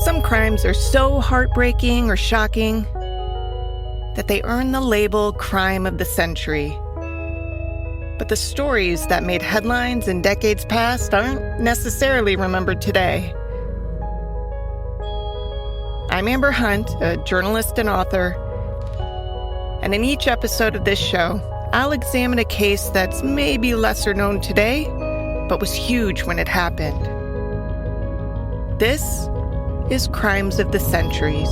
Some crimes are so heartbreaking or shocking that they earn the label crime of the century. But the stories that made headlines in decades past aren't necessarily remembered today. I'm Amber Hunt, a journalist and author, and in each episode of this show, I'll examine a case that's maybe lesser known today, but was huge when it happened. This is Crimes of the Centuries.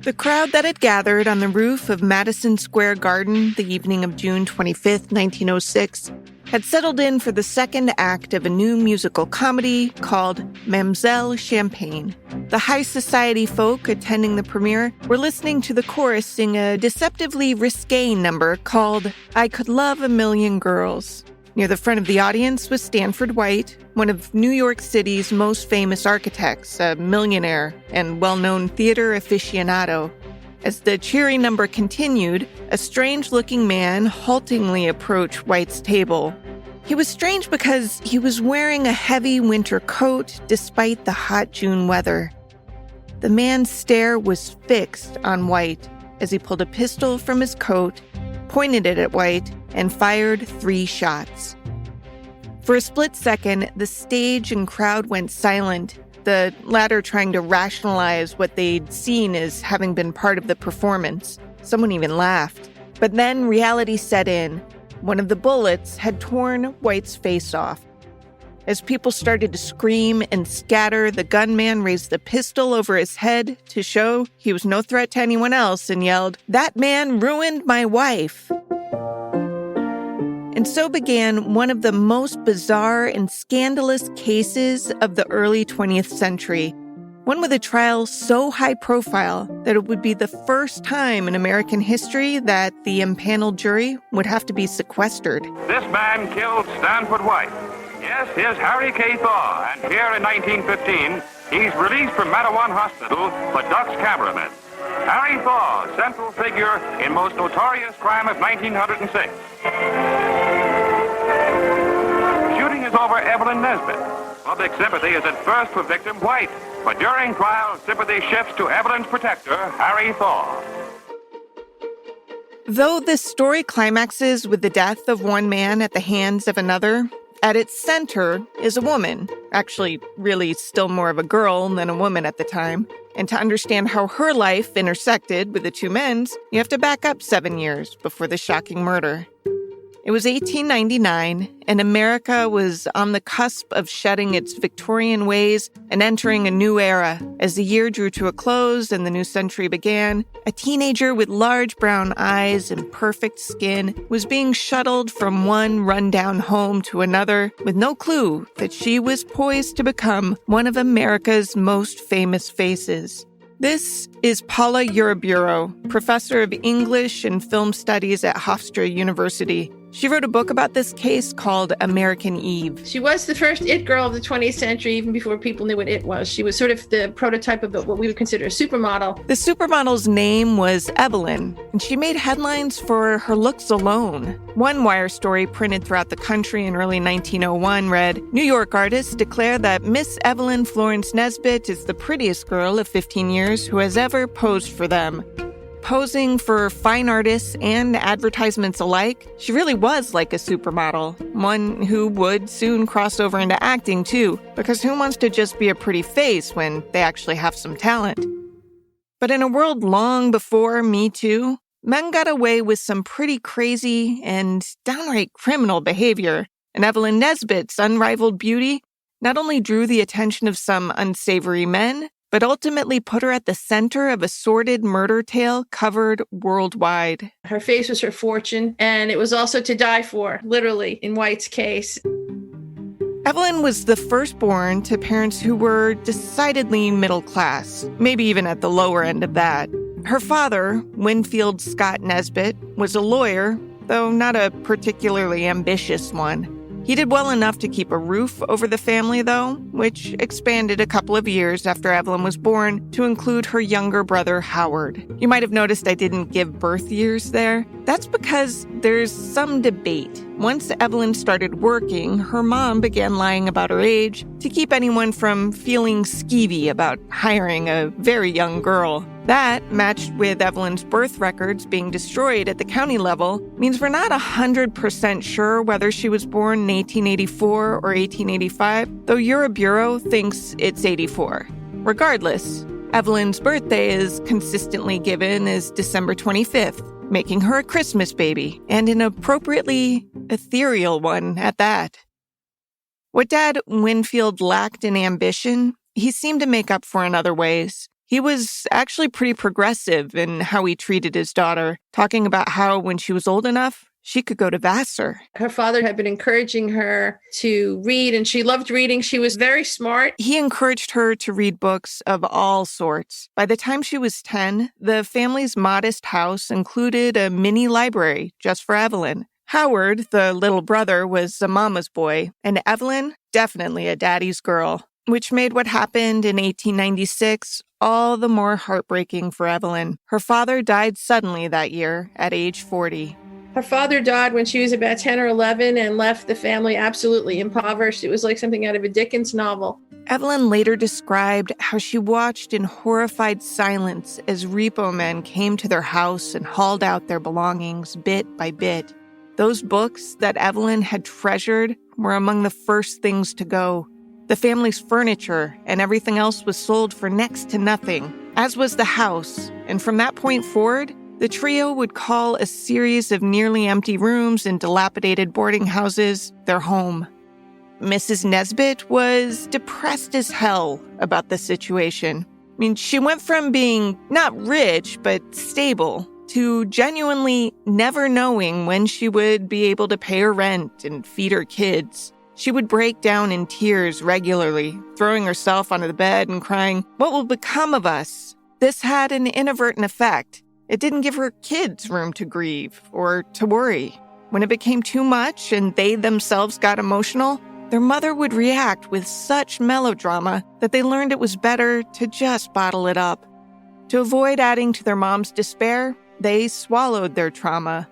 The crowd that had gathered on the roof of Madison Square Garden the evening of June 25th, 1906, had settled in for the second act of a new musical comedy called Mam'selle Champagne. The high society folk attending the premiere were listening to the chorus sing a deceptively risque number called I Could Love a Million Girls. Near the front of the audience was Stanford White, one of New York City's most famous architects, a millionaire and well-known theater aficionado. As the cheery number continued, a strange-looking man haltingly approached White's table. He was strange because he was wearing a heavy winter coat despite the hot June weather. The man's stare was fixed on White as he pulled a pistol from his coat, pointed it at White, and fired 3 shots. For a split second, the stage and crowd went silent, the latter trying to rationalize what they'd seen as having been part of the performance. Someone even laughed. But then reality set in. One of the bullets had torn White's face off. As people started to scream and scatter, the gunman raised the pistol over his head to show he was no threat to anyone else and yelled, "That man ruined my wife!" And so began one of the most bizarre and scandalous cases of the early 20th century. One with a trial so high profile that it would be the first time in American history that the impaneled jury would have to be sequestered. This man killed Stanford White. Yes, here's Harry K. Thaw, and here in 1915, he's released from Mattawan Hospital for Duck's cameraman. Harry Thaw, central figure in most notorious crime of 1906. Shooting is over Evelyn Nesbit. Public sympathy is at first for victim White, but during trial, sympathy shifts to Evelyn's protector, Harry Thaw. Though this story climaxes with the death of one man at the hands of another, at its center is a woman, actually really still more of a girl than a woman at the time. And to understand how her life intersected with the two men's, you have to back up 7 years before the shocking murder. It was 1899, and America was on the cusp of shedding its Victorian ways and entering a new era. As the year drew to a close and the new century began, a teenager with large brown eyes and perfect skin was being shuttled from one rundown home to another with no clue that she was poised to become one of America's most famous faces. This is Paula Uriburu, professor of English and Film Studies at Hofstra University. She wrote a book about this case called American Eve. She was the first it girl of the 20th century, even before people knew what it was. She was sort of the prototype of what we would consider a supermodel. The supermodel's name was Evelyn, and she made headlines for her looks alone. One wire story printed throughout the country in early 1901 read, New York artists declare that Miss Evelyn Florence Nesbit is the prettiest girl of 15 years who has ever posed for them. Posing for fine artists and advertisements alike, she really was like a supermodel, one who would soon cross over into acting too, because who wants to just be a pretty face when they actually have some talent? But in a world long before Me Too, men got away with some pretty crazy and downright criminal behavior, and Evelyn Nesbit's unrivaled beauty not only drew the attention of some unsavory men, but ultimately put her at the center of a sordid murder tale covered worldwide. Her face was her fortune, and it was also to die for, literally, in White's case. Evelyn was the firstborn to parents who were decidedly middle class, maybe even at the lower end of that. Her father, Winfield Scott Nesbit, was a lawyer, though not a particularly ambitious one. He did well enough to keep a roof over the family, though, which expanded a couple of years after Evelyn was born to include her younger brother, Howard. You might have noticed I didn't give birth years there. That's because there's some debate. Once Evelyn started working, her mom began lying about her age to keep anyone from feeling skeevy about hiring a very young girl. That, matched with Evelyn's birth records being destroyed at the county level, means we're not 100% sure whether she was born in 1884 or 1885, though Eurobureau thinks it's 84. Regardless, Evelyn's birthday is consistently given as December 25th, making her a Christmas baby, and an appropriately ethereal one at that. What Dad Winfield lacked in ambition, he seemed to make up for in other ways. He was actually pretty progressive in how he treated his daughter, talking about how when she was old enough, she could go to Vassar. Her father had been encouraging her to read, and she loved reading. She was very smart. He encouraged her to read books of all sorts. By the time she was 10, the family's modest house included a mini library just for Evelyn. Howard, the little brother, was a mama's boy, and Evelyn, definitely a daddy's girl, which made what happened in 1896 all the more heartbreaking for Evelyn. Her father died suddenly that year at age 40. Her father died when she was about 10 or 11 and left the family absolutely impoverished. It was like something out of a Dickens novel. Evelyn later described how she watched in horrified silence as repo men came to their house and hauled out their belongings bit by bit. Those books that Evelyn had treasured were among the first things to go. The family's furniture and everything else was sold for next to nothing, as was the house. And from that point forward, the trio would call a series of nearly empty rooms and dilapidated boarding houses their home. Mrs. Nesbit was depressed as hell about the situation. I mean, she went from being not rich, but stable, to genuinely never knowing when she would be able to pay her rent and feed her kids. She would break down in tears regularly, throwing herself onto the bed and crying, "What will become of us?" This had an inadvertent effect. It didn't give her kids room to grieve or to worry. When it became too much and they themselves got emotional, their mother would react with such melodrama that they learned it was better to just bottle it up. To avoid adding to their mom's despair, they swallowed their trauma.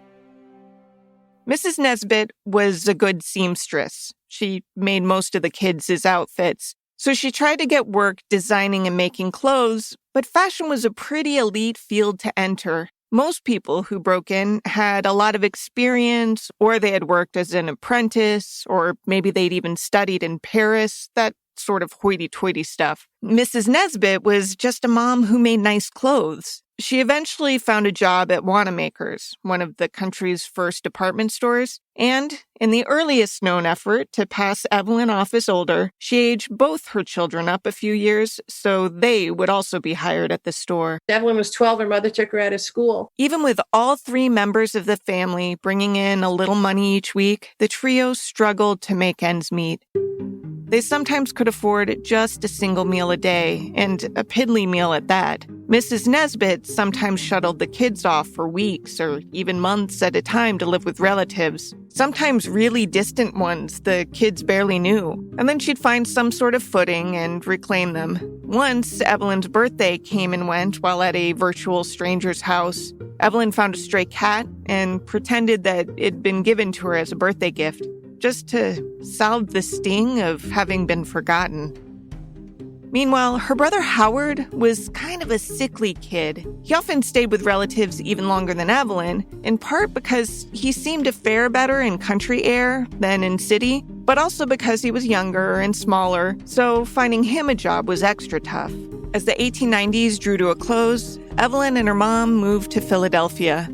Mrs. Nesbit was a good seamstress. She made most of the kids' outfits, so she tried to get work designing and making clothes, but fashion was a pretty elite field to enter. Most people who broke in had a lot of experience, or they had worked as an apprentice, or maybe they'd even studied in Paris, that sort of hoity-toity stuff. Mrs. Nesbit was just a mom who made nice clothes. She eventually found a job at Wanamaker's, one of the country's first department stores, and in the earliest known effort to pass Evelyn off as older, she aged both her children up a few years so they would also be hired at the store. Evelyn was 12. Her mother took her out of school. Even with all three members of the family bringing in a little money each week, the trio struggled to make ends meet. They sometimes could afford just a single meal a day, and a piddly meal at that. Mrs. Nesbit sometimes shuttled the kids off for weeks or even months at a time to live with relatives, sometimes really distant ones the kids barely knew, and then she'd find some sort of footing and reclaim them. Once, Evelyn's birthday came and went while at a virtual stranger's house. Evelyn found a stray cat and pretended that it'd been given to her as a birthday gift, just to salve the sting of having been forgotten. Meanwhile, her brother Howard was kind of a sickly kid. He often stayed with relatives even longer than Evelyn, in part because he seemed to fare better in country air than in city, but also because he was younger and smaller, so finding him a job was extra tough. As the 1890s drew to a close, Evelyn and her mom moved to Philadelphia.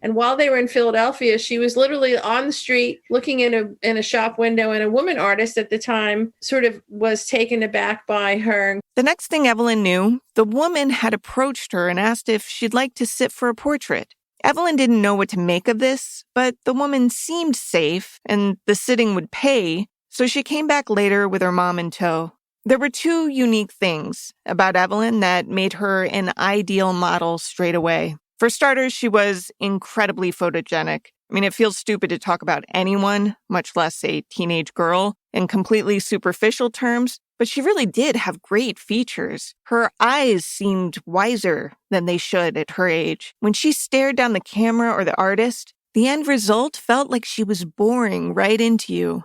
And while they were in Philadelphia, she was literally on the street looking in a shop window, and a woman artist at the time sort of was taken aback by her. The next thing Evelyn knew, the woman had approached her and asked if she'd like to sit for a portrait. Evelyn didn't know what to make of this, but the woman seemed safe and the sitting would pay, so she came back later with her mom in tow. There were two unique things about Evelyn that made her an ideal model straight away. For starters, she was incredibly photogenic. I mean, it feels stupid to talk about anyone, much less a teenage girl, in completely superficial terms, but she really did have great features. Her eyes seemed wiser than they should at her age. When she stared down the camera or the artist, the end result felt like she was boring right into you.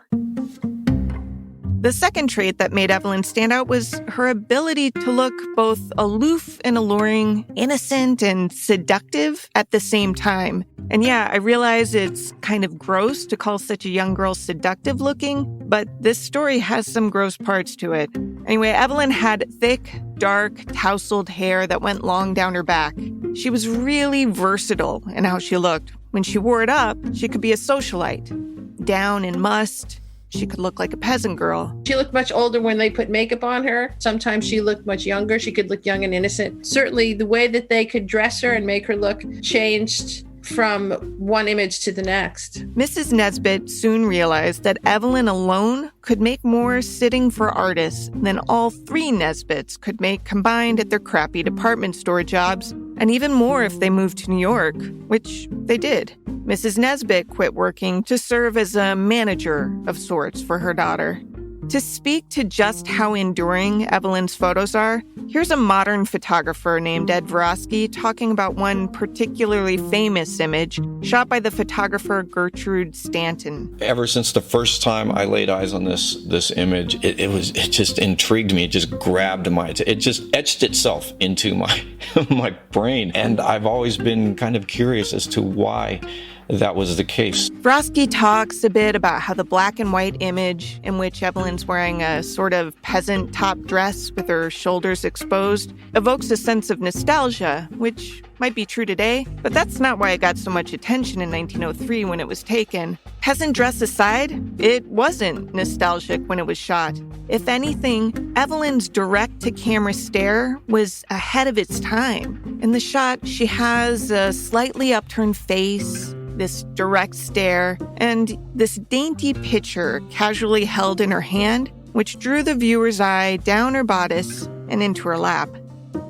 The second trait that made Evelyn stand out was her ability to look both aloof and alluring, innocent and seductive at the same time. And yeah, I realize it's kind of gross to call such a young girl seductive looking, but this story has some gross parts to it. Anyway, Evelyn had thick, dark, tousled hair that went long down her back. She was really versatile in how she looked. When she wore it up, she could be a socialite. Down in must, she could look like a peasant girl. She looked much older when they put makeup on her. Sometimes she looked much younger. She could look young and innocent. Certainly the way that they could dress her and make her look changed from one image to the next. Mrs. Nesbit soon realized that Evelyn alone could make more sitting for artists than all three Nesbits could make combined at their crappy department store jobs, and even more if they moved to New York, which they did. Mrs. Nesbit quit working to serve as a manager of sorts for her daughter. To speak to just how enduring Evelyn's photos are, here's a modern photographer named Ed Vorosky talking about one particularly famous image shot by the photographer Gertrude Stanton. Ever since the first time I laid eyes on this image, it just intrigued me. It just grabbed it just etched itself into my my brain, and I've always been kind of curious as to why that was the case. Vorosky talks a bit about how the black and white image in which Evelyn's wearing a sort of peasant top dress with her shoulders exposed evokes a sense of nostalgia, which might be true today, but that's not why it got so much attention in 1903 when it was taken. Peasant dress aside, it wasn't nostalgic when it was shot. If anything, Evelyn's direct-to-camera stare was ahead of its time. In the shot, she has a slightly upturned face, this direct stare, and this dainty picture casually held in her hand, which drew the viewer's eye down her bodice and into her lap.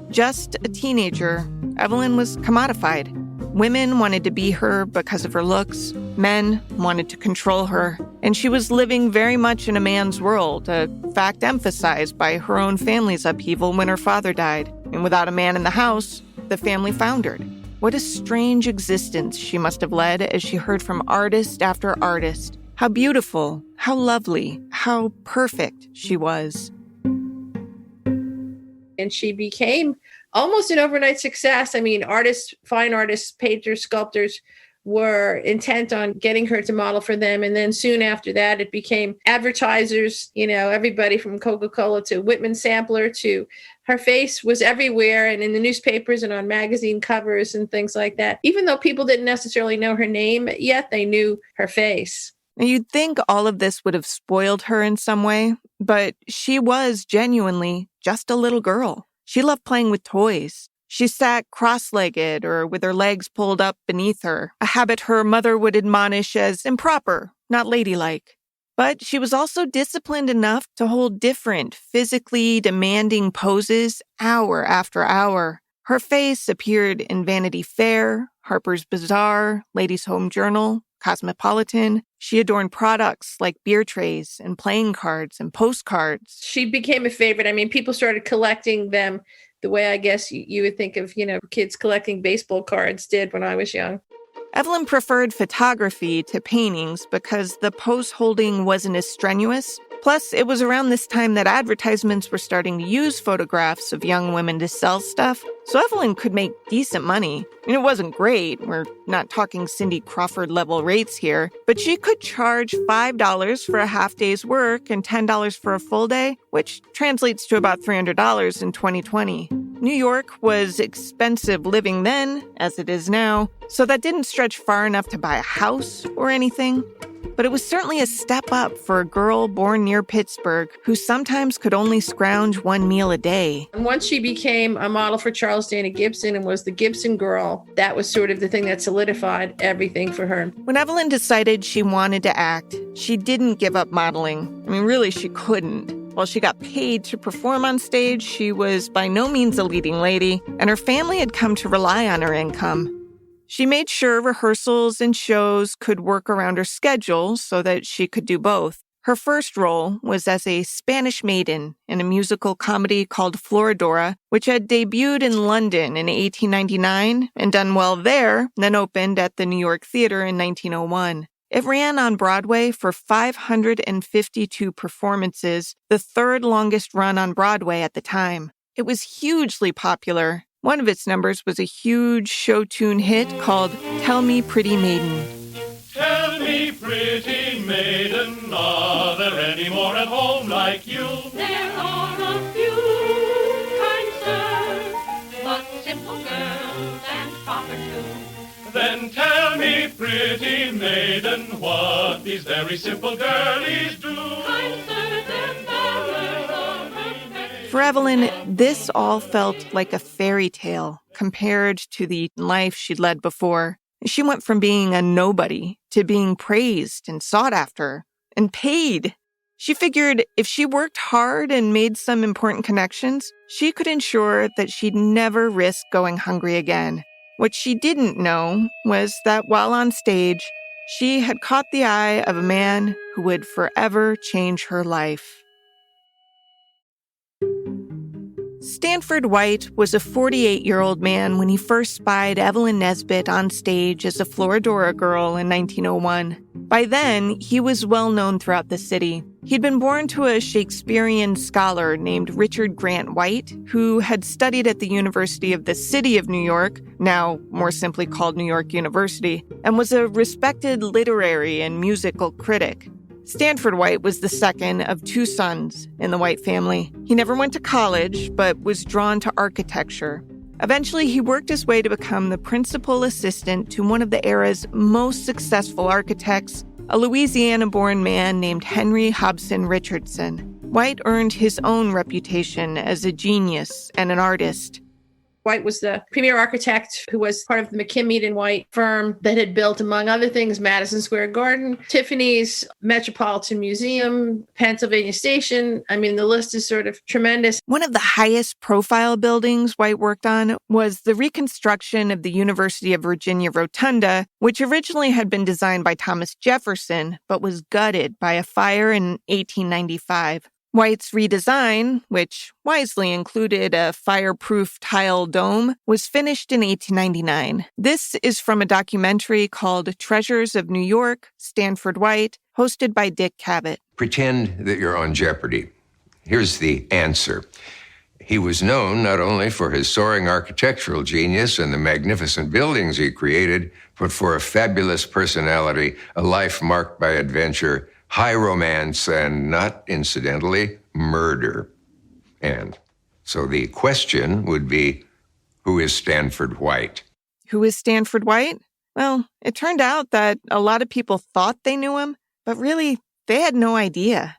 Just a teenager, Evelyn was commodified. Women wanted to be her because of her looks. Men wanted to control her. And she was living very much in a man's world, a fact emphasized by her own family's upheaval when her father died. And without a man in the house, the family foundered. What a strange existence she must have led as she heard from artist after artist. How beautiful, how lovely, how perfect she was. And she became almost an overnight success. I mean, artists, fine artists, painters, sculptors were intent on getting her to model for them. And then soon after that, it became advertisers, everybody from Coca-Cola to Whitman Sampler to her face was everywhere and in the newspapers and on magazine covers and things like that. Even though people didn't necessarily know her name yet, they knew her face. Now, you'd think all of this would have spoiled her in some way, but she was genuinely just a little girl. She loved playing with toys. She sat cross-legged or with her legs pulled up beneath her, a habit her mother would admonish as improper, not ladylike. But she was also disciplined enough to hold different, physically demanding poses hour after hour. Her face appeared in Vanity Fair, Harper's Bazaar, Ladies' Home Journal, Cosmopolitan. She adorned products like beer trays and playing cards and postcards. She became a favorite. I mean, people started collecting them the way I guess you would think of, kids collecting baseball cards did when I was young. Evelyn preferred photography to paintings because the pose holding wasn't as strenuous. Plus, it was around this time that advertisements were starting to use photographs of young women to sell stuff, so Evelyn could make decent money. And it wasn't great. We're not talking Cindy Crawford-level rates here, but she could charge $5 for a half day's work and $10 for a full day, which translates to about $300 in 2020. New York was expensive living then, as it is now, so that didn't stretch far enough to buy a house or anything. But it was certainly a step up for a girl born near Pittsburgh who sometimes could only scrounge one meal a day. And once she became a model for Charles Dana Gibson and was the Gibson girl, that was sort of the thing that solidified everything for her. When Evelyn decided she wanted to act, she didn't give up modeling. I mean, really, she couldn't. While she got paid to perform on stage, she was by no means a leading lady, and her family had come to rely on her income. She made sure rehearsals and shows could work around her schedule so that she could do both. Her first role was as a Spanish maiden in a musical comedy called Florodora, which had debuted in London in 1899 and done well there, then opened at the New York Theater in 1901. It ran on Broadway for 552 performances, the third longest run on Broadway at the time. It was hugely popular. One of its numbers was a huge show tune hit called Tell Me Pretty Maiden. Tell me, pretty maiden, are there any more at home like you? There are a few, kind sir, but simple girls and proper too. Then tell me, pretty maiden, what these very simple girlies do. Kind sir, their manners are perfect. For Evelyn, this all felt like a fairy tale compared to the life she'd led before. She went from being a nobody to being praised and sought after and paid. She figured if she worked hard and made some important connections, she could ensure that she'd never risk going hungry again. What she didn't know was that while on stage, she had caught the eye of a man who would forever change her life. Stanford White was a 48-year-old man when he first spied Evelyn Nesbit on stage as a Florodora girl in 1901. By then, he was well known throughout the city. He'd been born to a Shakespearean scholar named Richard Grant White, who had studied at the University of the City of New York, now more simply called New York University, and was a respected literary and musical critic. Stanford White was the second of two sons in the White family. He never went to college, but was drawn to architecture. Eventually, he worked his way to become the principal assistant to one of the era's most successful architects, a Louisiana-born man named Henry Hobson Richardson. White earned his own reputation as a genius and an artist. White was the premier architect who was part of the McKim White firm that had built, among other things, Madison Square Garden, Tiffany's, Metropolitan Museum, Pennsylvania Station. I mean, the list is sort of tremendous. One of the highest profile buildings White worked on was the reconstruction of the University of Virginia Rotunda, which originally had been designed by Thomas Jefferson, but was gutted by a fire in 1895. White's redesign, which wisely included a fireproof tile dome, was finished in 1899. This is from a documentary called Treasures of New York, Stanford White, hosted by Dick Cavett. Pretend that you're on Jeopardy. Here's the answer. He was known not only for his soaring architectural genius and the magnificent buildings he created, but for a fabulous personality, a life marked by adventure, high romance, and not incidentally, murder. And so the question would be, who is Stanford White? Who is Stanford White? Well, it turned out that a lot of people thought they knew him, but really, they had no idea.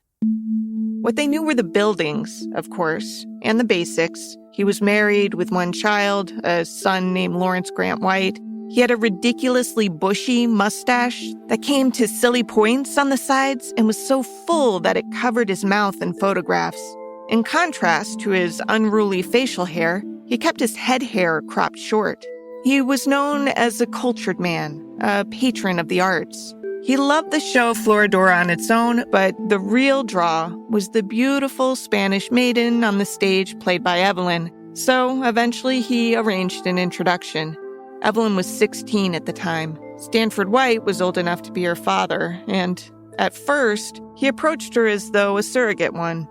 What they knew were the buildings, of course, and the basics. He was married with one child, a son named Lawrence Grant White. He had a ridiculously bushy mustache that came to silly points on the sides and was so full that it covered his mouth in photographs. In contrast to his unruly facial hair, he kept his head hair cropped short. He was known as a cultured man, a patron of the arts. He loved the show Florodora on its own, but the real draw was the beautiful Spanish maiden on the stage played by Evelyn. So eventually he arranged an introduction. Evelyn was 16 at the time. Stanford White was old enough to be her father, and at first, he approached her as though a surrogate one.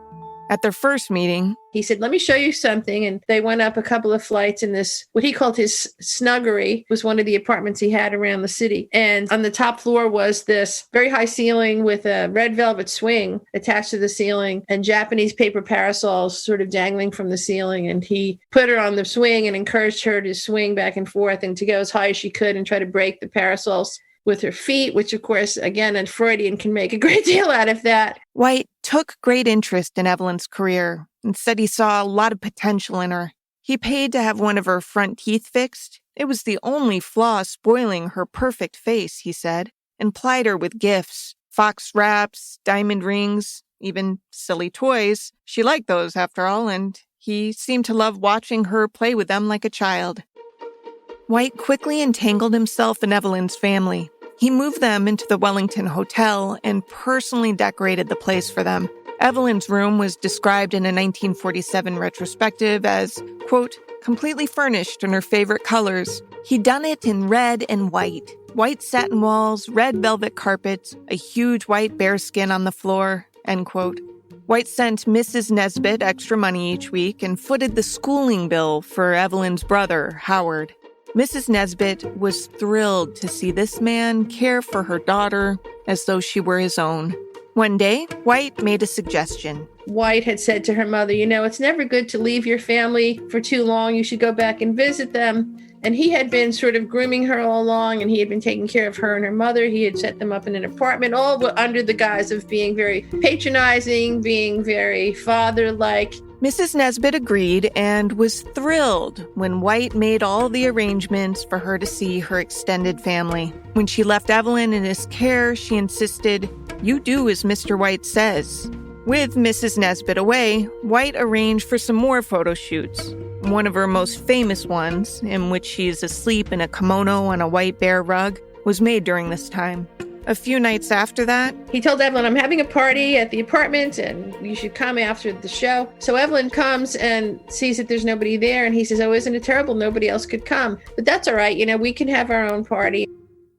At their first meeting, he said, let me show you something. And they went up a couple of flights in this, what he called his snuggery, was one of the apartments he had around the city. And on the top floor was this very high ceiling with a red velvet swing attached to the ceiling and Japanese paper parasols sort of dangling from the ceiling. And he put her on the swing and encouraged her to swing back and forth and to go as high as she could and try to break the parasols with her feet, which, of course, again, a Freudian can make a great deal out of that. White took great interest in Evelyn's career and said he saw a lot of potential in her. He paid to have one of her front teeth fixed. It was the only flaw spoiling her perfect face, he said, and plied her with gifts, fox wraps, diamond rings, even silly toys. She liked those, after all, and he seemed to love watching her play with them like a child. White quickly entangled himself in Evelyn's family. He moved them into the Wellington Hotel and personally decorated the place for them. Evelyn's room was described in a 1947 retrospective as, quote, completely furnished in her favorite colors. He'd done it in red and white. White satin walls, red velvet carpets, a huge white bearskin on the floor, end quote. White sent Mrs. Nesbit extra money each week and footed the schooling bill for Evelyn's brother, Howard. Mrs. Nesbit was thrilled to see this man care for her daughter as though she were his own. One day, White made a suggestion. White had said to her mother, it's never good to leave your family for too long. You should go back and visit them. And he had been sort of grooming her all along, and he had been taking care of her and her mother. He had set them up in an apartment, all under the guise of being very patronizing, being very father-like. Mrs. Nesbit agreed and was thrilled when White made all the arrangements for her to see her extended family. When she left Evelyn in his care, she insisted, "You do as Mr. White says." With Mrs. Nesbit away, White arranged for some more photo shoots. One of her most famous ones, in which she is asleep in a kimono on a white bear rug, was made during this time. A few nights after that, he told Evelyn, "I'm having a party at the apartment and you should come after the show." So Evelyn comes and sees that there's nobody there, and he says, "Oh, isn't it terrible? Nobody else could come. But that's all right. We can have our own party."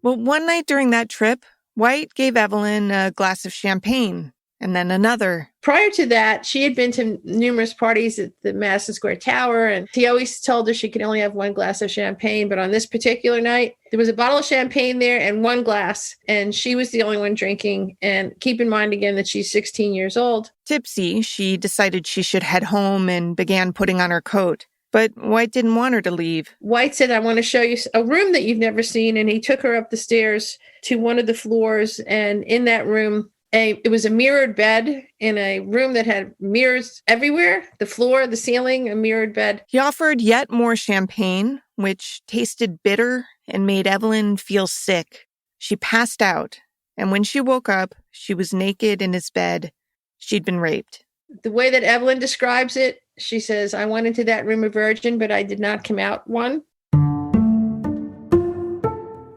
Well, one night during that trip, White gave Evelyn a glass of champagne, and then another. Prior to that, she had been to numerous parties at the Madison Square Tower, and he always told her she could only have one glass of champagne. But on this particular night, there was a bottle of champagne there and one glass, and she was the only one drinking. And keep in mind again that she's 16 years old. Tipsy, she decided she should head home and began putting on her coat. But White didn't want her to leave. White said, "I want to show you a room that you've never seen." And he took her up the stairs to one of the floors, and in that room, it was a mirrored bed in a room that had mirrors everywhere. The floor, the ceiling, a mirrored bed. He offered yet more champagne, which tasted bitter and made Evelyn feel sick. She passed out, and when she woke up, she was naked in his bed. She'd been raped. The way that Evelyn describes it, she says, "I went into that room a virgin, but I did not come out one."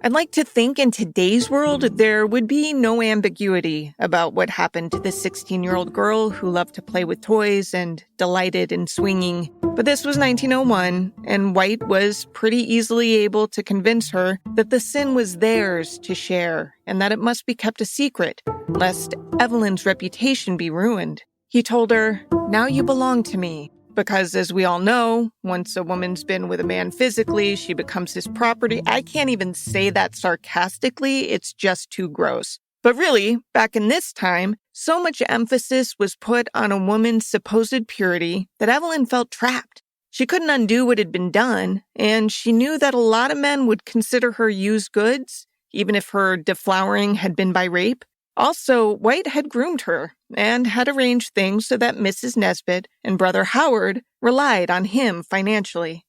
I'd like to think in today's world, there would be no ambiguity about what happened to this 16-year-old girl who loved to play with toys and delighted in swinging. But this was 1901, and White was pretty easily able to convince her that the sin was theirs to share and that it must be kept a secret, lest Evelyn's reputation be ruined. He told her, "Now you belong to me." Because, as we all know, once a woman's been with a man physically, she becomes his property. I can't even say that sarcastically. It's just too gross. But really, back in this time, so much emphasis was put on a woman's supposed purity that Evelyn felt trapped. She couldn't undo what had been done, and she knew that a lot of men would consider her used goods, even if her deflowering had been by rape. Also, White had groomed her and had arranged things so that Mrs. Nesbit and brother Howard relied on him financially.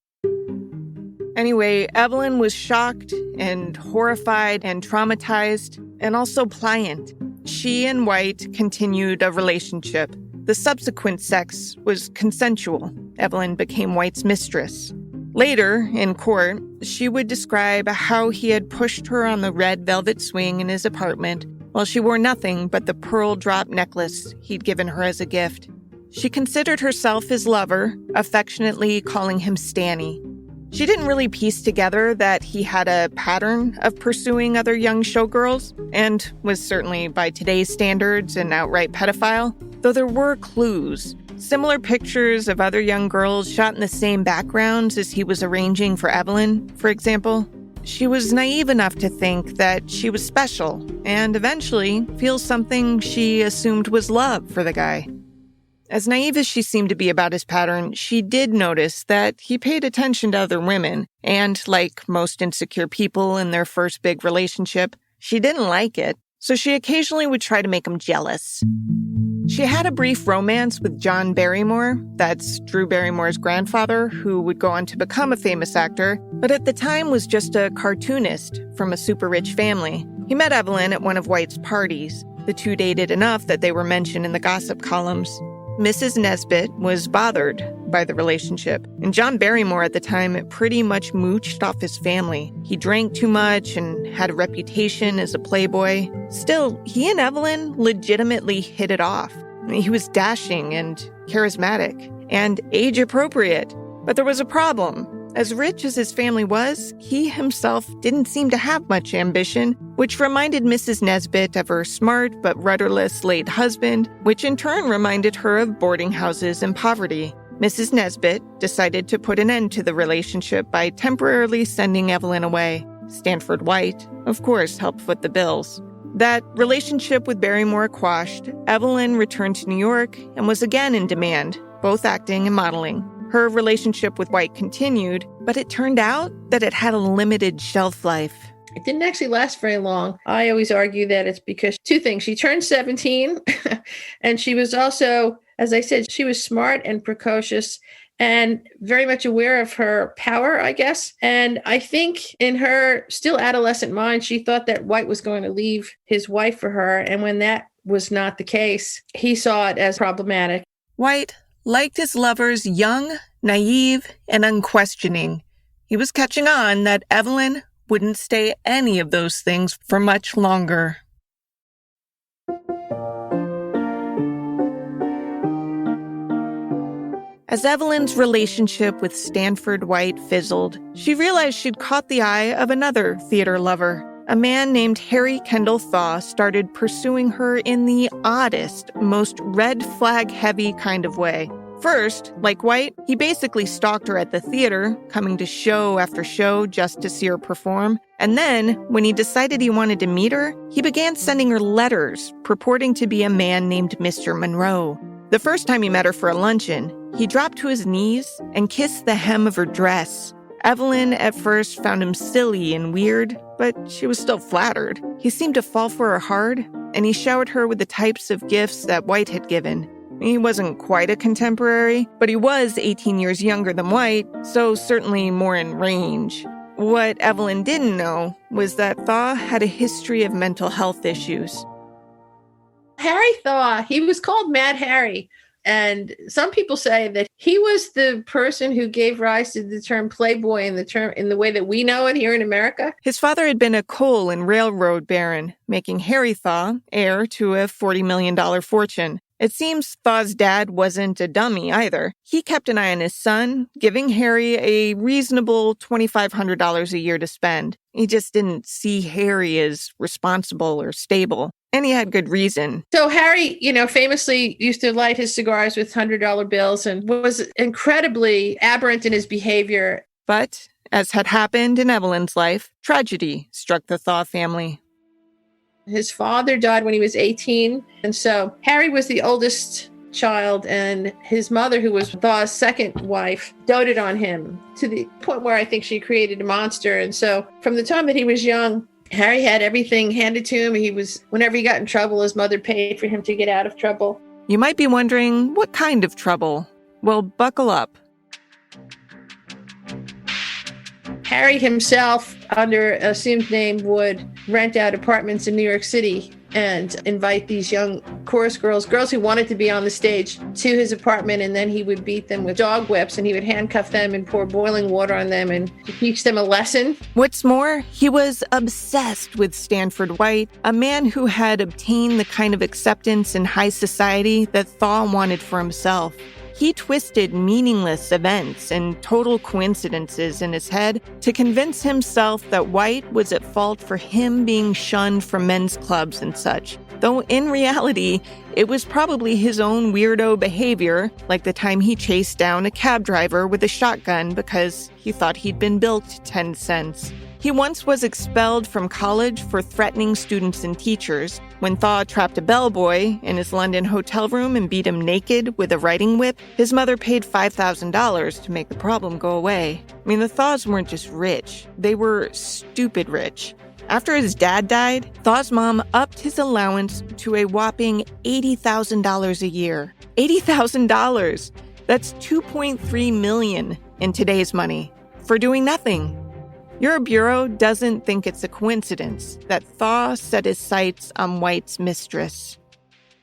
Anyway, Evelyn was shocked and horrified and traumatized and also pliant. She and White continued a relationship. The subsequent sex was consensual. Evelyn became White's mistress. Later, in court, she would describe how he had pushed her on the red velvet swing in his apartment while she wore nothing but the pearl drop necklace he'd given her as a gift. She considered herself his lover, affectionately calling him Stanny. She didn't really piece together that he had a pattern of pursuing other young showgirls, and was certainly, by today's standards, an outright pedophile, though there were clues. Similar pictures of other young girls shot in the same backgrounds as he was arranging for Evelyn, for example. She was naive enough to think that she was special, and eventually feel something she assumed was love for the guy. As naive as she seemed to be about his pattern, she did notice that he paid attention to other women, and like most insecure people in their first big relationship, she didn't like it, so she occasionally would try to make him jealous. She had a brief romance with John Barrymore, that's Drew Barrymore's grandfather, who would go on to become a famous actor, but at the time was just a cartoonist from a super rich family. He met Evelyn at one of White's parties. The two dated enough that they were mentioned in the gossip columns. Mrs. Nesbit was bothered by the relationship. And John Barrymore at the time pretty much mooched off his family. He drank too much and had a reputation as a playboy. Still, he and Evelyn legitimately hit it off. He was dashing and charismatic and age-appropriate. But there was a problem. As rich as his family was, he himself didn't seem to have much ambition, which reminded Mrs. Nesbit of her smart but rudderless late husband, which in turn reminded her of boarding houses and poverty. Mrs. Nesbit decided to put an end to the relationship by temporarily sending Evelyn away. Stanford White, of course, helped foot the bills. That relationship with Barrymore quashed, Evelyn returned to New York and was again in demand, both acting and modeling. Her relationship with White continued, but it turned out that it had a limited shelf life. It didn't actually last very long. I always argue that it's because two things. She turned 17, and she was also, as I said, she was smart and precocious and very much aware of her power, I guess. And I think in her still adolescent mind, she thought that White was going to leave his wife for her. And when that was not the case, he saw it as problematic. White liked his lovers young, naive, and unquestioning. He was catching on that Evelyn wouldn't stay any of those things for much longer. As Evelyn's relationship with Stanford White fizzled, she realized she'd caught the eye of another theater lover. A man named Harry Kendell Thaw started pursuing her in the oddest, most red flag-heavy kind of way. First, like White, he basically stalked her at the theater, coming to show after show just to see her perform. And then, when he decided he wanted to meet her, he began sending her letters purporting to be a man named Mr. Monroe. The first time he met her for a luncheon, he dropped to his knees and kissed the hem of her dress. Evelyn at first found him silly and weird, but she was still flattered. He seemed to fall for her hard, and he showered her with the types of gifts that White had given. He wasn't quite a contemporary, but he was 18 years younger than White, so certainly more in range. What Evelyn didn't know was that Thaw had a history of mental health issues. Harry Thaw, he was called Mad Harry. And some people say that he was the person who gave rise to the term playboy in the way that we know it here in America. His father had been a coal and railroad baron, making Harry Thaw heir to a $40 million fortune. It seems Thaw's dad wasn't a dummy either. He kept an eye on his son, giving Harry a reasonable $2,500 a year to spend. He just didn't see Harry as responsible or stable. And he had good reason. So Harry, famously used to light his cigars with $100 bills and was incredibly aberrant in his behavior. But, as had happened in Evelyn's life, tragedy struck the Thaw family. His father died when he was 18. And so Harry was the oldest child, and his mother, who was Thaw's second wife, doted on him to the point where I think she created a monster. And so from the time that he was young, Harry had everything handed to him. Whenever he got in trouble, his mother paid for him to get out of trouble. You might be wondering, what kind of trouble? Well, buckle up. Harry himself, under an assumed name, would rent out apartments in New York City and invite these young chorus girls who wanted to be on the stage, to his apartment, and then he would beat them with dog whips, and he would handcuff them and pour boiling water on them and teach them a lesson. What's more, he was obsessed with Stanford White, a man who had obtained the kind of acceptance in high society that Thaw wanted for himself. He twisted meaningless events and total coincidences in his head to convince himself that White was at fault for him being shunned from men's clubs and such. Though in reality, it was probably his own weirdo behavior, like the time he chased down a cab driver with a shotgun because he thought he'd been bilked 10 cents. He once was expelled from college for threatening students and teachers. When Thaw trapped a bellboy in his London hotel room and beat him naked with a riding whip, his mother paid $5,000 to make the problem go away. I mean, the Thaws weren't just rich. They were stupid rich. After his dad died, Thaw's mom upped his allowance to a whopping $80,000 a year. $80,000! That's $2.3 million in today's money for doing nothing. Your bureau doesn't think it's a coincidence that Thaw set his sights on White's mistress.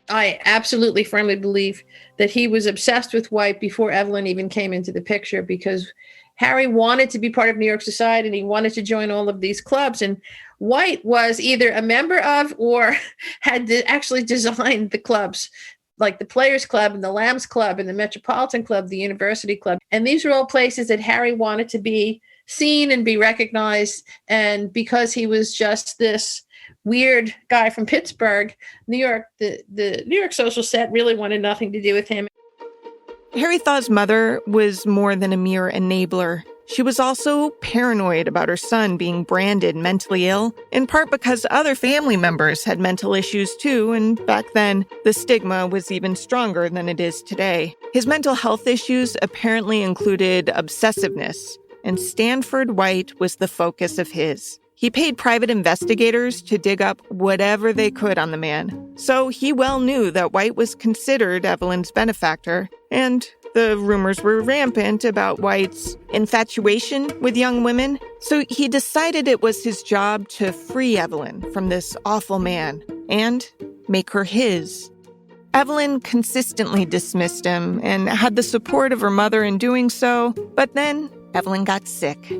I absolutely firmly believe that he was obsessed with White before Evelyn even came into the picture, because Harry wanted to be part of New York society and he wanted to join all of these clubs. And White was either a member of or had actually designed the clubs, like the Players Club and the Lambs Club and the Metropolitan Club, the University Club. And these were all places that Harry wanted to be seen and be recognized. And because he was just this weird guy from Pittsburgh, New York, the New York social set really wanted nothing to do with him. Harry Thaw's mother was more than a mere enabler. She was also paranoid about her son being branded mentally ill, in part because other family members had mental issues too, and back then, the stigma was even stronger than it is today. His mental health issues apparently included obsessiveness, and Stanford White was the focus of his. He paid private investigators to dig up whatever they could on the man, so he well knew that White was considered Evelyn's benefactor, and the rumors were rampant about White's infatuation with young women, so he decided it was his job to free Evelyn from this awful man and make her his. Evelyn consistently dismissed him and had the support of her mother in doing so, but then Evelyn got sick.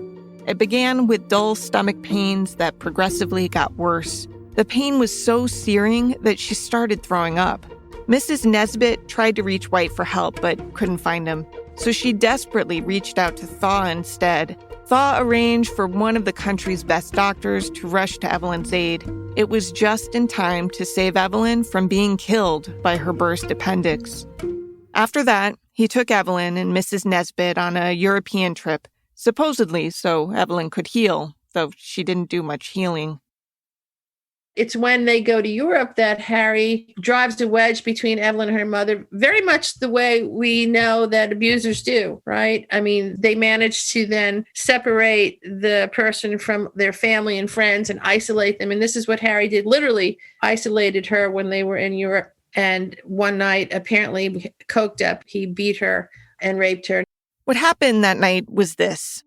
It began with dull stomach pains that progressively got worse. The pain was so searing that she started throwing up. Mrs. Nesbit tried to reach White for help, but couldn't find him. So she desperately reached out to Thaw instead. Thaw arranged for one of the country's best doctors to rush to Evelyn's aid. It was just in time to save Evelyn from being killed by her burst appendix. After that, he took Evelyn and Mrs. Nesbit on a European trip, supposedly so Evelyn could heal, though she didn't do much healing. It's when they go to Europe that Harry drives a wedge between Evelyn and her mother, very much the way we know that abusers do, right? I mean, they manage to then separate the person from their family and friends and isolate them. And this is what Harry did, literally isolated her when they were in Europe. And one night, apparently coked up, he beat her and raped her. What happened that night was this.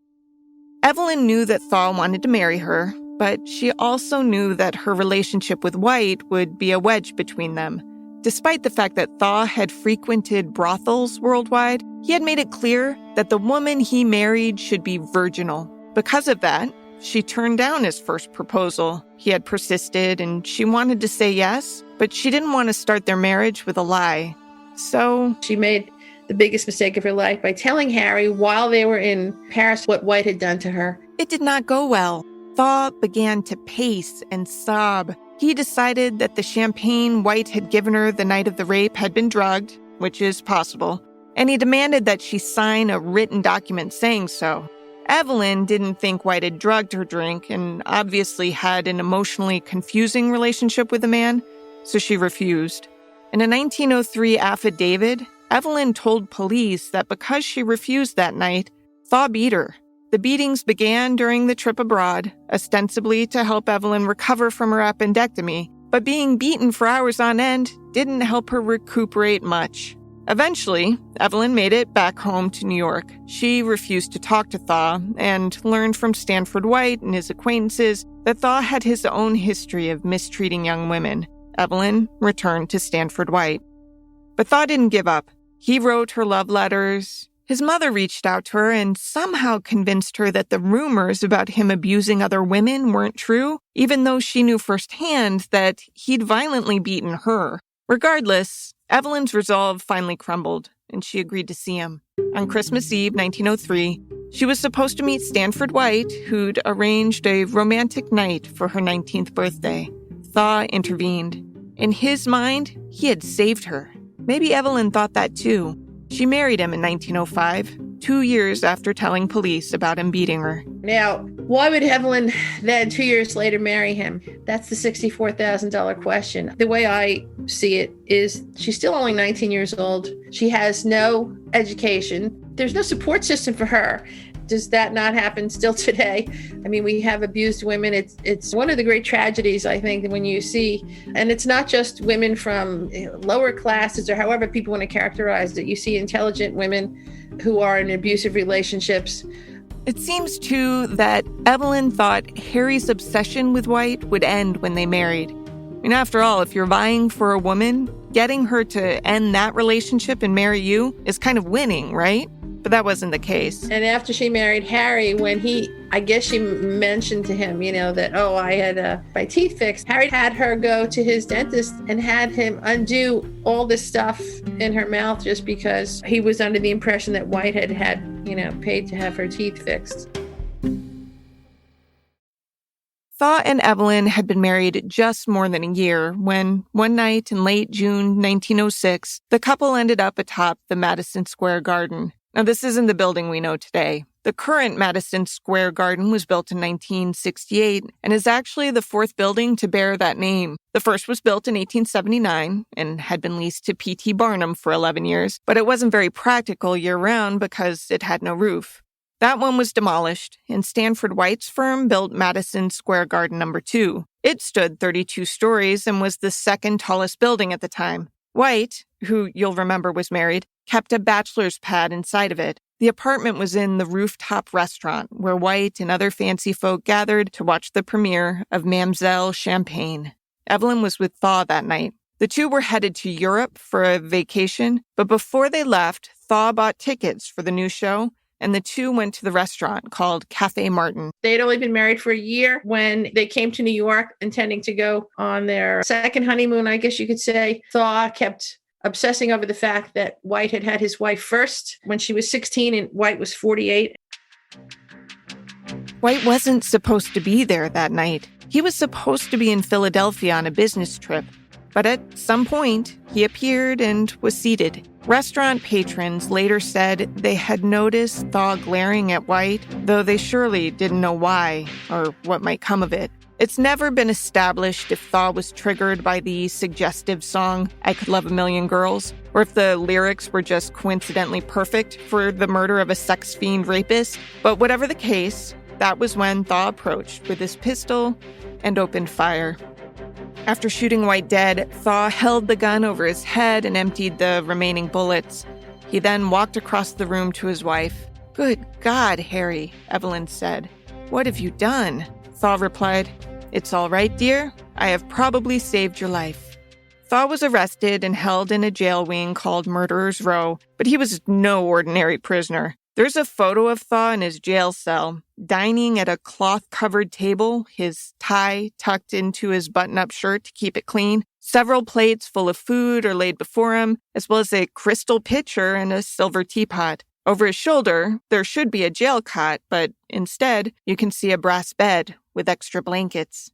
Evelyn knew that Thaw wanted to marry her, but she also knew that her relationship with White would be a wedge between them. Despite the fact that Thaw had frequented brothels worldwide, he had made it clear that the woman he married should be virginal. Because of that, she turned down his first proposal. He had persisted, and she wanted to say yes, but she didn't want to start their marriage with a lie. So she made the biggest mistake of her life by telling Harry while they were in Paris what White had done to her. It did not go well. Thaw began to pace and sob. He decided that the champagne White had given her the night of the rape had been drugged, which is possible, and he demanded that she sign a written document saying so. Evelyn didn't think White had drugged her drink and obviously had an emotionally confusing relationship with the man, so she refused. In a 1903 affidavit, Evelyn told police that because she refused that night, Thaw beat her. The beatings began during the trip abroad, ostensibly to help Evelyn recover from her appendectomy, but being beaten for hours on end didn't help her recuperate much. Eventually, Evelyn made it back home to New York. She refused to talk to Thaw and learned from Stanford White and his acquaintances that Thaw had his own history of mistreating young women. Evelyn returned to Stanford White. But Thaw didn't give up. He wrote her love letters. His mother reached out to her and somehow convinced her that the rumors about him abusing other women weren't true, even though she knew firsthand that he'd violently beaten her. Regardless, Evelyn's resolve finally crumbled, and she agreed to see him. On Christmas Eve, 1903, she was supposed to meet Stanford White, who'd arranged a romantic night for her 19th birthday. Thaw intervened. In his mind, he had saved her. Maybe Evelyn thought that too. She married him in 1905, 2 years after telling police about him beating her. Now, why would Evelyn then 2 years later marry him? That's the $64,000 question. The way I see it is she's still only 19 years old. She has no education. There's no support system for her. Does that not happen still today? I mean, we have abused women. It's one of the great tragedies, I think, when you see, and it's not just women from lower classes or however people want to characterize it. You see intelligent women who are in abusive relationships. It seems, too, that Evelyn thought Harry's obsession with White would end when they married. I mean, after all, if you're vying for a woman, getting her to end that relationship and marry you is kind of winning, right? But that wasn't the case. And after she married Harry, I guess she mentioned to him, that, I had my teeth fixed. Harry had her go to his dentist and had him undo all this stuff in her mouth just because he was under the impression that White had paid to have her teeth fixed. Thaw and Evelyn had been married just more than a year when, one night in late June 1906, the couple ended up atop the Madison Square Garden. Now, this isn't the building we know today. The current Madison Square Garden was built in 1968 and is actually the fourth building to bear that name. The first was built in 1879 and had been leased to P.T. Barnum for 11 years, but it wasn't very practical year-round because it had no roof. That one was demolished, and Stanford White's firm built Madison Square Garden No. 2. It stood 32 stories and was the second tallest building at the time. White, who you'll remember was married, kept a bachelor's pad inside of it. The apartment was in the rooftop restaurant where White and other fancy folk gathered to watch the premiere of Mam'selle Champagne. Evelyn was with Thaw that night. The two were headed to Europe for a vacation, but before they left, Thaw bought tickets for the new show, and the two went to the restaurant called Cafe Martin. They had only been married for a year when they came to New York, intending to go on their second honeymoon, I guess you could say. Thaw kept obsessing over the fact that White had his wife first when she was 16 and White was 48. White wasn't supposed to be there that night. He was supposed to be in Philadelphia on a business trip. But at some point, he appeared and was seated. Restaurant patrons later said they had noticed Thaw glaring at White, though they surely didn't know why or what might come of it. It's never been established if Thaw was triggered by the suggestive song, I Could Love a Million Girls, or if the lyrics were just coincidentally perfect for the murder of a sex fiend rapist. But whatever the case, that was when Thaw approached with his pistol and opened fire. After shooting White dead, Thaw held the gun over his head and emptied the remaining bullets. He then walked across the room to his wife. "Good God, Harry," Evelyn said. "What have you done?" Thaw replied, "It's all right, dear. I have probably saved your life." Thaw was arrested and held in a jail wing called Murderer's Row, but he was no ordinary prisoner. There's a photo of Thaw in his jail cell, dining at a cloth-covered table, his tie tucked into his button-up shirt to keep it clean. Several plates full of food are laid before him, as well as a crystal pitcher and a silver teapot. Over his shoulder, there should be a jail cot, but instead, you can see a brass bed with extra blankets.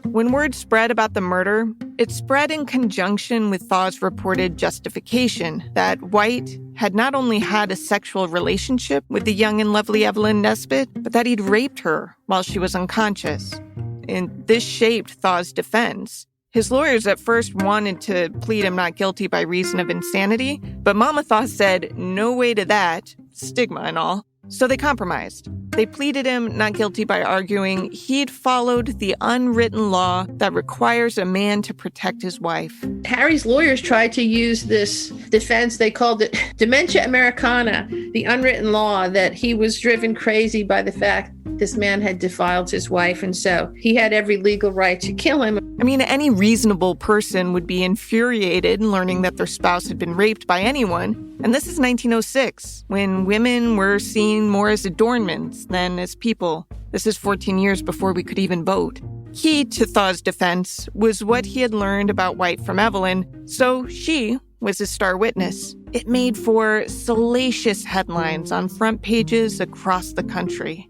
When word spread about the murder, it spread in conjunction with Thaw's reported justification that White had not only had a sexual relationship with the young and lovely Evelyn Nesbit, but that he'd raped her while she was unconscious. And this shaped Thaw's defense. His lawyers at first wanted to plead him not guilty by reason of insanity, but Mama Thaw said no way to that, stigma and all. So they compromised. They pleaded him not guilty by arguing he'd followed the unwritten law that requires a man to protect his wife. Harry's lawyers tried to use this defense. They called it dementia americana, the unwritten law, that he was driven crazy by the fact this man had defiled his wife, and so he had every legal right to kill him. I mean, any reasonable person would be infuriated learning that their spouse had been raped by anyone. And this is 1906, when women were seen more as adornments than as people. This is 14 years before we could even vote. Key to Thaw's defense was what he had learned about White from Evelyn, so she was his star witness. It made for salacious headlines on front pages across the country.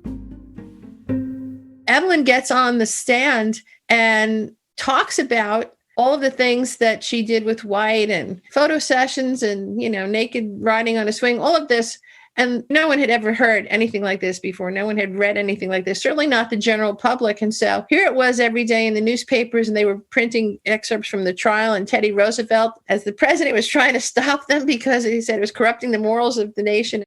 Evelyn gets on the stand and talks about all of the things that she did with White and photo sessions and, naked riding on a swing, all of this. And no one had ever heard anything like this before. No one had read anything like this, certainly not the general public. And so here it was every day in the newspapers, and they were printing excerpts from the trial. And Teddy Roosevelt, as the president, was trying to stop them because he said it was corrupting the morals of the nation.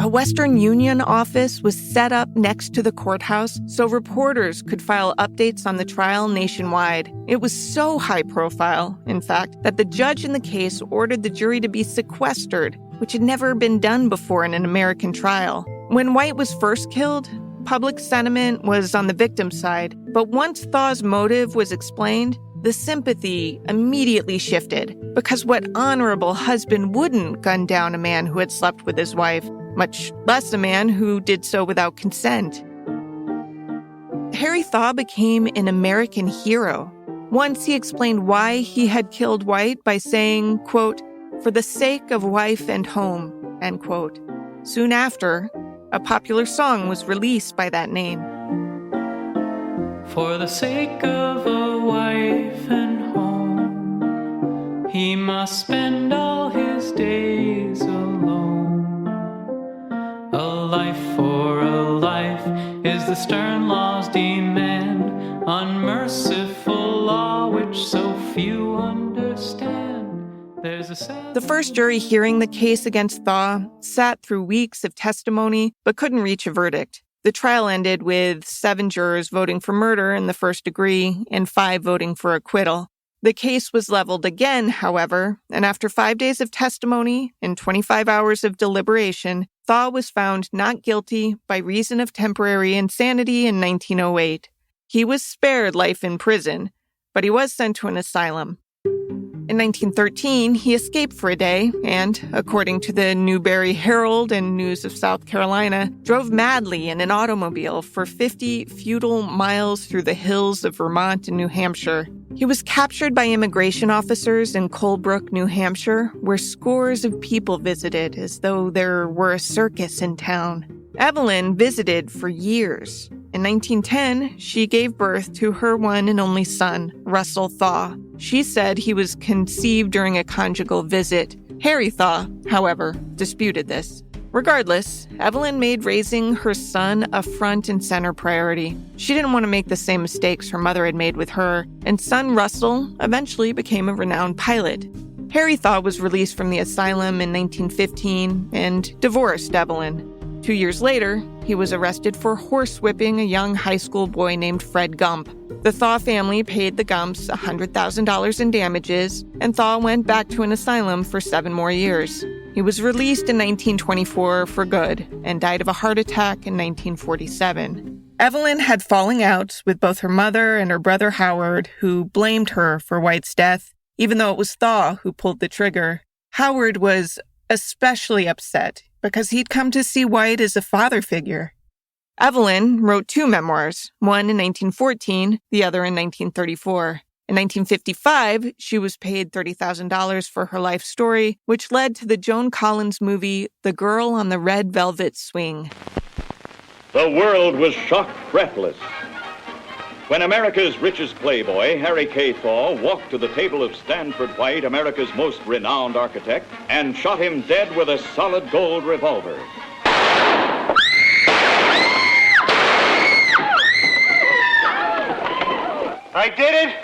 A Western Union office was set up next to the courthouse so reporters could file updates on the trial nationwide. It was so high profile, in fact, that the judge in the case ordered the jury to be sequestered, which had never been done before in an American trial. When White was first killed, public sentiment was on the victim's side, but once Thaw's motive was explained, the sympathy immediately shifted, because what honorable husband wouldn't gun down a man who had slept with his wife, much less a man who did so without consent? Harry Thaw became an American hero. Once he explained why he had killed White by saying, quote, "For the sake of wife and home," end quote. Soon after, a popular song was released by that name. For the sake of a wife and home, he must spend all his days alone. A life for a life is the stern law's demand, unmerciful law which so few understand. The first jury hearing the case against Thaw sat through weeks of testimony but couldn't reach a verdict. The trial ended with 7 jurors voting for murder in the first degree and 5 voting for acquittal. The case was leveled again, however, and after 5 days of testimony and 25 hours of deliberation, Thaw was found not guilty by reason of temporary insanity in 1908. He was spared life in prison, but he was sent to an asylum. In 1913, he escaped for a day and, according to the Newberry Herald and News of South Carolina, drove madly in an automobile for 50 futile miles through the hills of Vermont and New Hampshire. He was captured by immigration officers in Colebrook, New Hampshire, where scores of people visited as though there were a circus in town. Evelyn visited for years. In 1910, she gave birth to her one and only son, Russell Thaw. She said he was conceived during a conjugal visit. Harry Thaw, however, disputed this. Regardless, Evelyn made raising her son a front and center priority. She didn't want to make the same mistakes her mother had made with her, and son Russell eventually became a renowned pilot. Harry Thaw was released from the asylum in 1915 and divorced Evelyn. 2 years later, he was arrested for horsewhipping a young high school boy named Fred Gump. The Thaw family paid the Gumps $100,000 in damages, and Thaw went back to an asylum for 7 more years. He was released in 1924 for good and died of a heart attack in 1947. Evelyn had falling outs with both her mother and her brother Howard, who blamed her for White's death, even though it was Thaw who pulled the trigger. Howard was especially upset because he'd come to see White as a father figure. Evelyn wrote 2 memoirs, one in 1914, the other in 1934. In 1955, she was paid $30,000 for her life story, which led to the Joan Collins movie, The Girl on the Red Velvet Swing. The world was shocked breathless when America's richest playboy, Harry K. Thaw, walked to the table of Stanford White, America's most renowned architect, and shot him dead with a solid gold revolver. I did it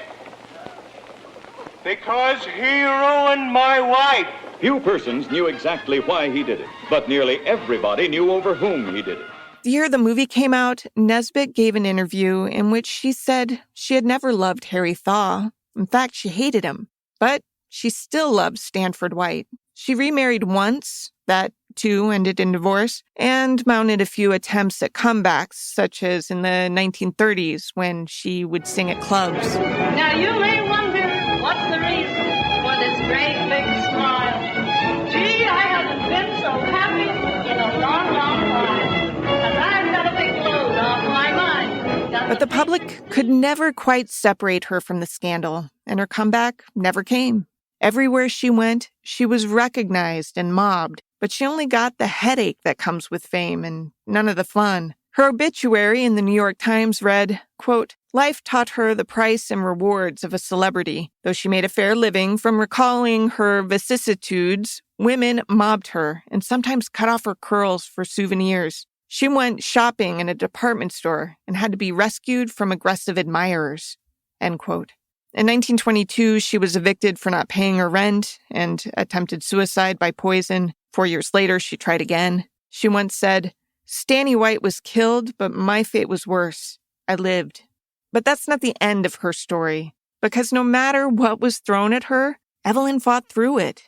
because he ruined my wife. Few persons knew exactly why he did it, but nearly everybody knew over whom he did it. The year the movie came out, Nesbit gave an interview in which she said she had never loved Harry Thaw. In fact, she hated him. But she still loved Stanford White. She remarried once, that too ended in divorce, and mounted a few attempts at comebacks, such as in the 1930s when she would sing at clubs. Now you may wonder what's the reason for this great big smile. Gee, I haven't been so happy in a long, long time. And I've got a big load off my mind. But the public could never quite separate her from the scandal, and her comeback never came. Everywhere she went, she was recognized and mobbed, but she only got the headache that comes with fame and none of the fun. Her obituary in the New York Times read, quote, "Life taught her the price and rewards of a celebrity. Though she made a fair living from recalling her vicissitudes, women mobbed her and sometimes cut off her curls for souvenirs. She went shopping in a department store and had to be rescued from aggressive admirers," end quote. In 1922, she was evicted for not paying her rent and attempted suicide by poison. 4 years later, she tried again. She once said, "Stanny White was killed, but my fate was worse. I lived." But that's not the end of her story, because no matter what was thrown at her, Evelyn fought through it.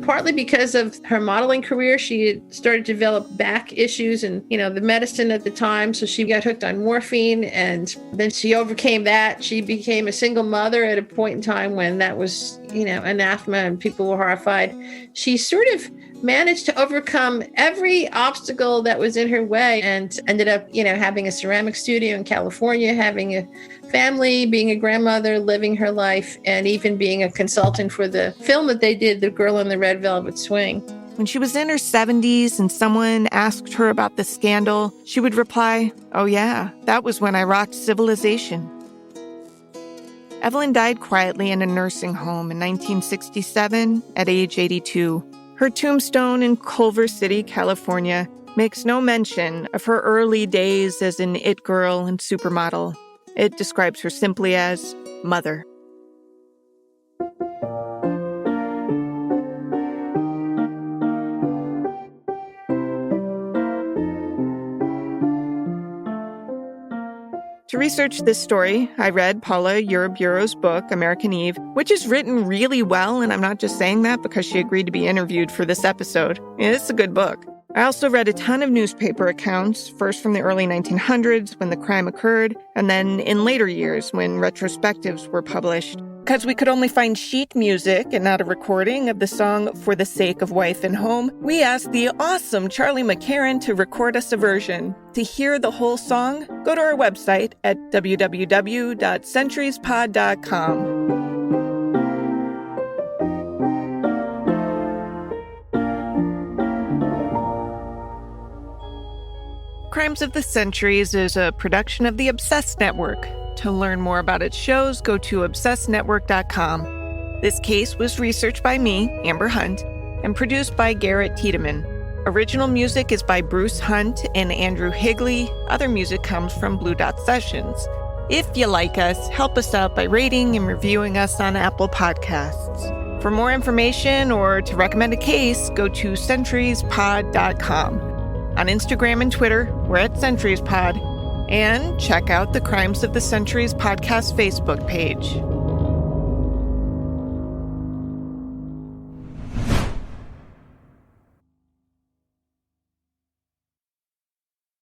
partly because of her modeling career. She had started to develop back issues and, the medicine at the time. So she got hooked on morphine, and then she overcame that. She became a single mother at a point in time when that was, anathema and people were horrified. She sort of managed to overcome every obstacle that was in her way and ended up, having a ceramic studio in California, having a family, being a grandmother, living her life, and even being a consultant for the film that they did, The Girl in the Red Velvet Swing. When she was in her 70s and someone asked her about the scandal, she would reply, "Oh yeah, that was when I rocked civilization." Evelyn died quietly in a nursing home in 1967 at age 82. Her tombstone in Culver City, California, makes no mention of her early days as an it girl and supermodel. It describes her simply as mother. To research this story, I read Paula Uriburo's book, American Eve, which is written really well, and I'm not just saying that because she agreed to be interviewed for this episode. It's a good book. I also read a ton of newspaper accounts, first from the early 1900s when the crime occurred, and then in later years when retrospectives were published. Because we could only find sheet music and not a recording of the song For the Sake of Wife and Home, we asked the awesome Charlie McCarran to record us a version. To hear the whole song, go to our website at www.centuriespod.com. Crimes of the Centuries is a production of the Obsessed Network. To learn more about its shows, go to obsessednetwork.com. This case was researched by me, Amber Hunt, and produced by Garrett Tiedemann. Original music is by Bruce Hunt and Andrew Higley. Other music comes from Blue Dot Sessions. If you like us, help us out by rating and reviewing us on Apple Podcasts. For more information or to recommend a case, go to centuriespod.com. On Instagram and Twitter, we're at CenturiesPod. And check out the Crimes of the Centuries podcast Facebook page.